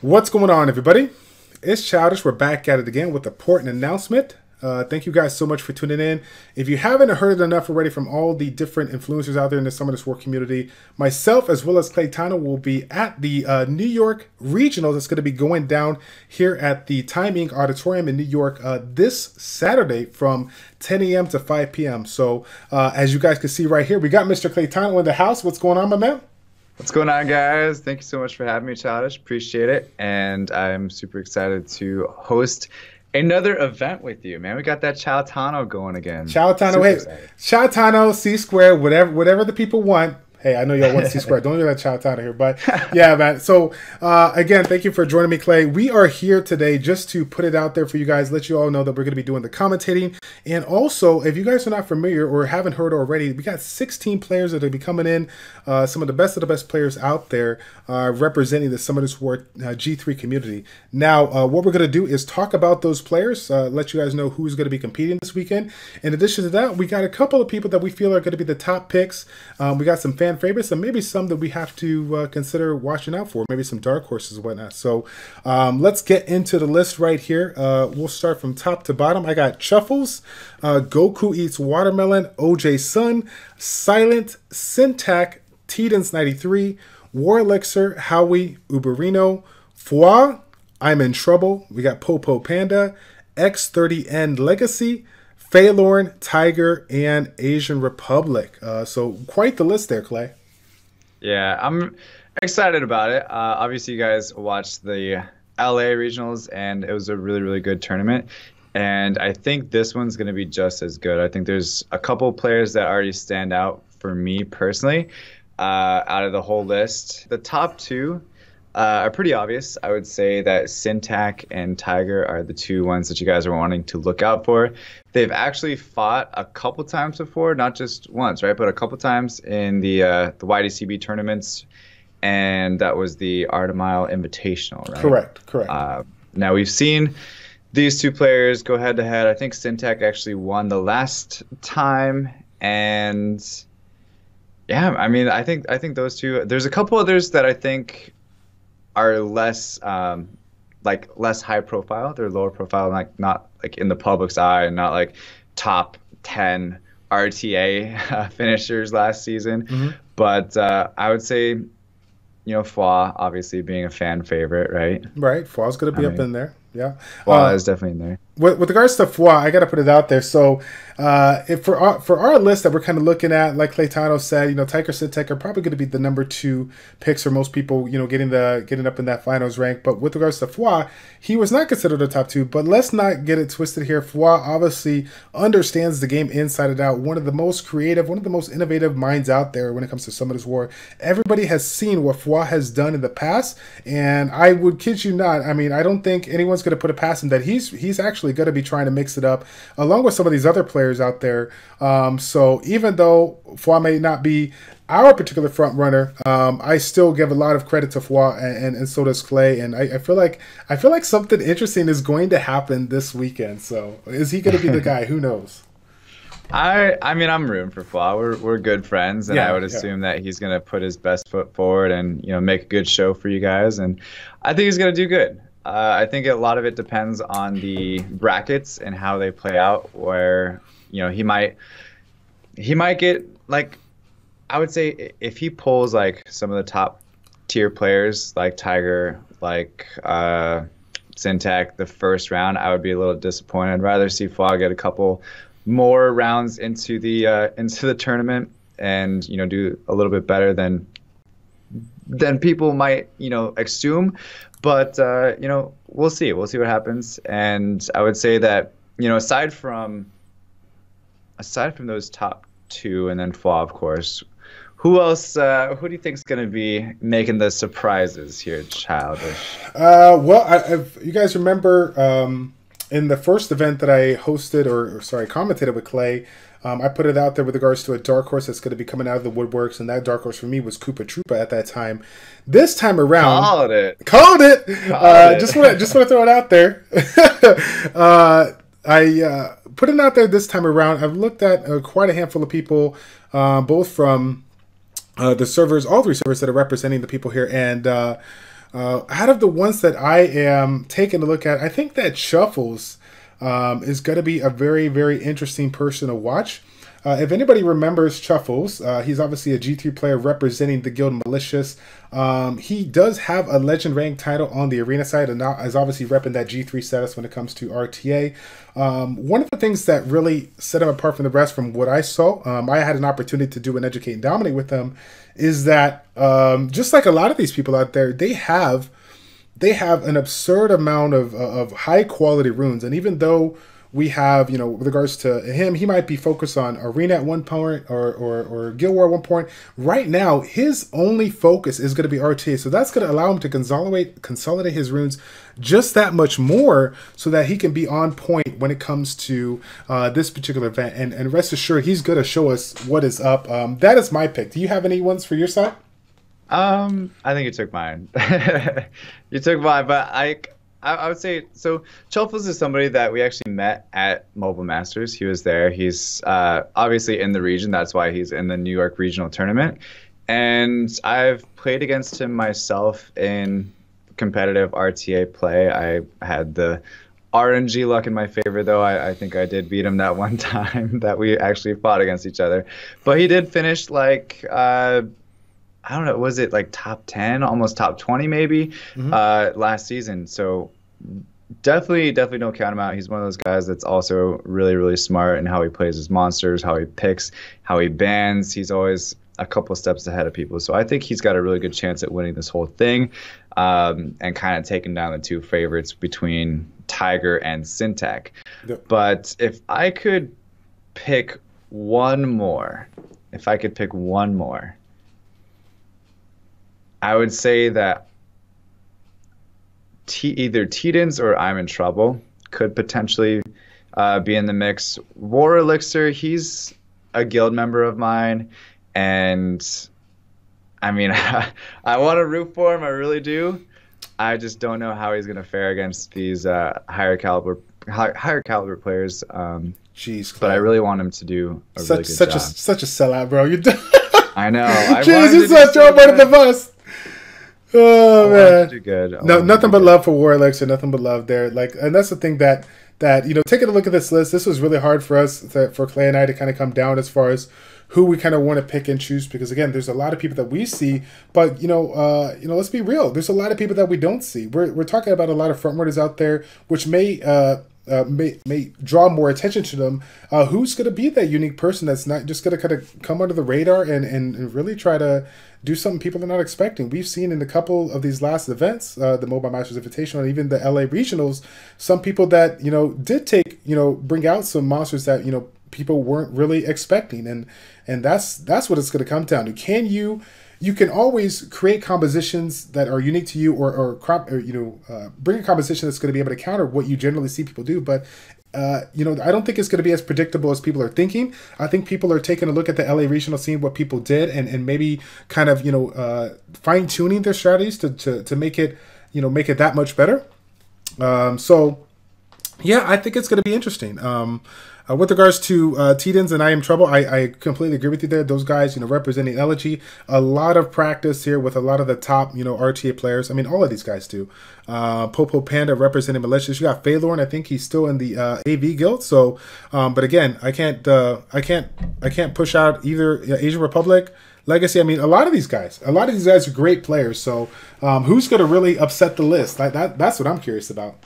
What's going on, everybody? It's Childish. We're back at it again with an important announcement. Thank you guys so much for tuning in. If you haven't heard it enough already from all the different influencers out there in the Some of This War community, myself as well as Claytano will be at the New York Regional that's going to be going down here at the Time Inc. Auditorium in New York this Saturday from 10 a.m. to 5 p.m. So as you guys can see right here, we got Mr. Claytano in the house. What's going on, my man? What's going on, guys? Thank you so much for having me, Childish. Appreciate it. And I'm super excited to host another event with you, man. We got that Claytano going again. Claytano, hey, Claytano, C Square, whatever the people want. Hey, I know y'all want C Square. Don't do that Claytano here, but yeah, man. So again, thank you for joining me, Clay. We are here today just to put it out there for you guys, let you all know that we're going to be doing the commentating. And also, if you guys are not familiar or haven't heard already, we got 16 players that are be coming in, some of the best players out there representing the Some of This War G3 community. Now, what we're going to do is talk about those players, let you guys know who's going to be competing this weekend. In addition to that, we got a couple of people that we feel are going to be the top picks. We got some fan favorites and maybe some that we have to consider watching out for, maybe some dark horses and whatnot. So let's get into the list right here. We'll start from top to bottom. I got Chuffles, Goku Eats Watermelon, OJ Sun, Silent, Syntac, Tedans 93, War Elixir, Howie, Uberino, Foie, I'm in Trouble. We got Popo Panda, X30N Legacy, Phalorn, Tiger, and Asian Republic. So quite the list there, Clay. Yeah, I'm excited about it. Obviously, you guys watched the LA regionals, and it was a really, really good tournament. And I think this one's going to be just as good. I think there's a couple players that already stand out for me personally out of the whole list. The top two are pretty obvious. I would say that Syntac and Tiger are the two ones that you guys are wanting to look out for. They've actually fought a couple times before, not just once, right? But a couple times in the YDCB tournaments, and that was the Artemile Invitational, right? Correct. Now we've seen these two players go head to head. I think Syntac actually won the last time, and yeah, I mean, I think those two. There's a couple others that I think are less less high profile. They're lower profile, like not like in the public's eye, and not like top 10 RTA finishers last season. Mm-hmm. But I would say, Foie obviously being a fan favorite, right? Right, Foie's going to be up in there. Yeah, Foie is definitely in there. With regards to Foie, I got to put it out there. So for our list that we're kind of looking at, like Claytano said, Tiger, Syntac are probably going to be the number 2 picks for most people, getting up in that finals rank. But with regards to Foie, he was not considered a top 2. But let's not get it twisted here. Foie obviously understands the game inside and out. One of the most creative, one of the most innovative minds out there when it comes to Some of This War. Everybody has seen what Foie has done in the past, and I would kid you not. I mean, I don't think anyone's going to put it past him that he's actually going to be trying to mix it up along with some of these other players out there. So even though Foie may not be our particular front runner, I still give a lot of credit to Foie, and so does Clay. And I feel like something interesting is going to happen this weekend. So is he going to be the guy? Who knows? I mean, I'm rooting for Foie. We're good friends, and I would assume that he's going to put his best foot forward and make a good show for you guys. And I think he's going to do good. I think a lot of it depends on the brackets and how they play out, where he might get, like, I would say if he pulls like some of the top tier players like Tiger, like Syntac the first round, I would be a little disappointed. I'd rather see Foie get a couple more rounds into the tournament and do a little bit better than people might assume. But we'll see what happens. And I would say that aside from those top 2 and then Foie, of course, who else? Who do you think is going to be making the surprises here, Childish? Well, if you guys remember in the first event that I hosted, or commentated with Clay, I put it out there with regards to a dark horse that's going to be coming out of the woodworks, and that dark horse for me was Koopa Troopa at that time. This time around, called it. Just want to throw it out there. I put it out there this time around. I've looked at quite a handful of people, both from the servers, all 3 servers that are representing the people here, and Out of the ones that I am taking a look at, I think that Shuffles is going to be a very, very interesting person to watch. If anybody remembers Chuffles, he's obviously a G3 player representing the guild Malicious. He does have a legend rank title on the arena side and now is obviously repping that G3 status when it comes to RTA. One of the things that really set him apart from the rest from what I saw, I had an opportunity to do an Educate and Dominate with him, is that just like a lot of these people out there, they have an absurd amount of high quality runes. And even though we have, you know, with regards to him, he might be focused on arena at one point or guild war at one point. Right now, his only focus is going to be RTA. So that's going to allow him to consolidate his runes just that much more so that he can be on point when it comes to this particular event. And rest assured, he's going to show us what is up. That is my pick. Do you have any ones for your side? I think you took mine. You took mine, but I would say, so Chuffles is somebody that we actually met at Mobile Masters. He was there. He's obviously in the region. That's why he's in the New York regional tournament. And I've played against him myself in competitive RTA play. I had the RNG luck in my favor, though. I think I did beat him that one time that we actually fought against each other. But he did finish like... I don't know, was it like top 10, almost top 20 maybe, last season. So definitely don't count him out. He's one of those guys that's also really, really smart in how he plays his monsters, how he picks, how he bans. He's always a couple steps ahead of people. So I think he's got a really good chance at winning this whole thing and kind of taking down the two favorites between Tiger and Syntac. Yep. But if I could pick one more, I would say that either Tidens or I'm in Trouble could potentially be in the mix. War Elixir, he's a guild member of mine, and I mean, I want to root for him, I really do. I just don't know how he's going to fare against these higher caliber players. Jeez, Clay. But I really want him to do a really good job. Such a sellout, bro. You're I know. Jeez, you're so throwing under the bus. Oh man, do good. No, nothing but love for War Elixir. Nothing but love there. Like, and that's the thing that you know, taking a look at this list, this was really hard for us, for Clay and I, to kind of come down as far as who we kind of want to pick and choose, because again, there's a lot of people that we see, but you know, let's be real. There's a lot of people that we don't see. We're talking about a lot of frontrunners out there, which may draw more attention to them. Who's going to be that unique person that's not just going to kind of come under the radar and really try to do something people are not expecting? We've seen in a couple of these last events, the Mobile Masters Invitational and even the LA Regionals, some people that, you know, did take, you know, bring out some monsters that, you know, people weren't really expecting. And that's what it's going to come down to. Can you can always create compositions that are unique to you, or bring a composition that's going to be able to counter what you generally see people do. But you know, I don't think it's going to be as predictable as people are thinking. I think people are taking a look at the LA regional scene, what people did, and maybe kind of, you know, fine tuning their strategies to make it, you know, make it that much better. So yeah, I think it's going to be interesting. With regards to Tidens and I Am Trouble, I completely agree with you there. Those guys, you know, representing Elegy, a lot of practice here with a lot of the top, you know, RTA players. I mean, all of these guys do. Popo Panda representing Malicious. You got Phaelorn. I think he's still in the AV guild. So, but again, I can't push out either Asian Republic, Legacy. I mean, a lot of these guys are great players. So, who's going to really upset the list? That's what I'm curious about.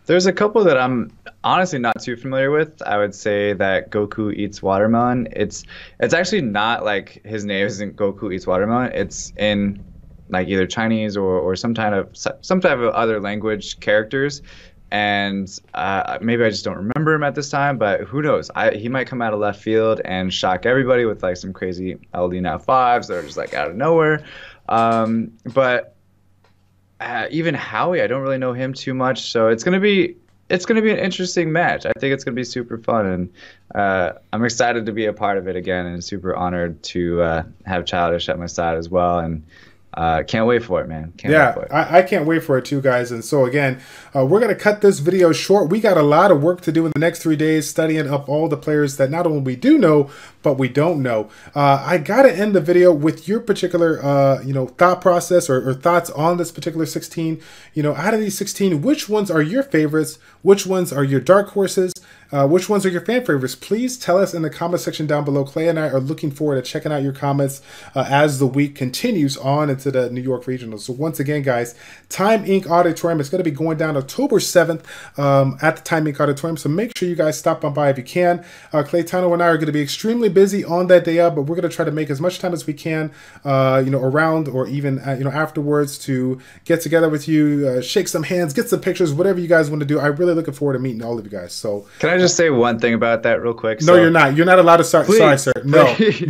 There's a couple that I'm honestly not too familiar with. I would say that Goku Eats Watermelon. It's actually not like his name isn't Goku Eats Watermelon. It's in like either Chinese or some type of other language characters. And maybe I just don't remember him at this time, but who knows? He might come out of left field and shock everybody with like some crazy LD Now 5s that are just like out of nowhere. But even Howie, I don't really know him too much, so it's gonna be an interesting match. I think it's gonna be super fun, and I'm excited to be a part of it again, and super honored to have Childish at my side as well, and can't wait for it, man. I can't wait for it too, guys. And so again, we're going to cut this video short. We got a lot of work to do in the next 3 days, studying up all the players that not only we do know, but we don't know. I gotta end the video with your particular, thought process or thoughts on this particular 16. Out of these 16, which ones are your favorites? Which ones are your dark horses? Which ones are your fan favorites? Please tell us in the comment section down below. Clay and I are looking forward to checking out your comments as the week continues on into the New York Regionals. So once again, guys, Time Inc. Auditorium is going to be going down October 7th at the Time Inc. Auditorium. So make sure you guys stop on by if you can. Claytano and I are going to be extremely busy on that day up, but we're going to try to make as much time as we can, around or even, afterwards to get together with you, shake some hands, get some pictures, whatever you guys want to do. I'm really looking forward to meeting all of you guys. So can I just say one thing about that real quick? No, you're not. You're not allowed to start. Sorry, sir. No, please.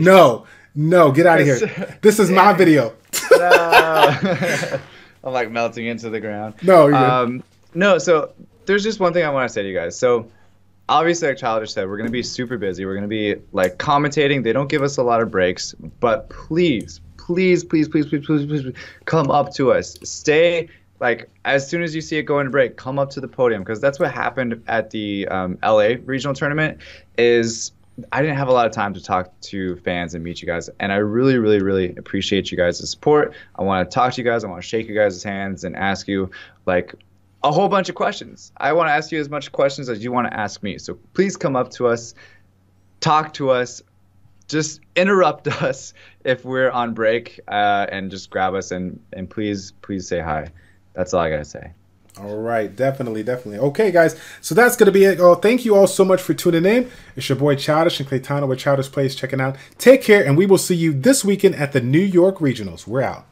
No, get out of here. This is my video. No. I'm like melting into the ground. No, you're no, so there's just one thing I want to say to you guys. So obviously, like Childish said, we're going to be super busy. We're going to be like commentating. They don't give us a lot of breaks, but please come up to us. Stay. Like, as soon as you see it go into break, come up to the podium, because that's what happened at the LA regional tournament. Is I didn't have a lot of time to talk to fans and meet you guys, and I really, really, really appreciate you guys' support. I want to talk to you guys. I want to shake you guys' hands and ask you, like, a whole bunch of questions. I want to ask you as much questions as you want to ask me. So please come up to us, talk to us, just interrupt us if we're on break, and just grab us and please say hi. That's all I gotta say. All right, definitely. Okay, guys, so that's gonna be it. Oh, thank you all so much for tuning in. It's your boy Childish and Claytano with ChildishPlays checking out. Take care, and we will see you this weekend at the New York Regionals. We're out.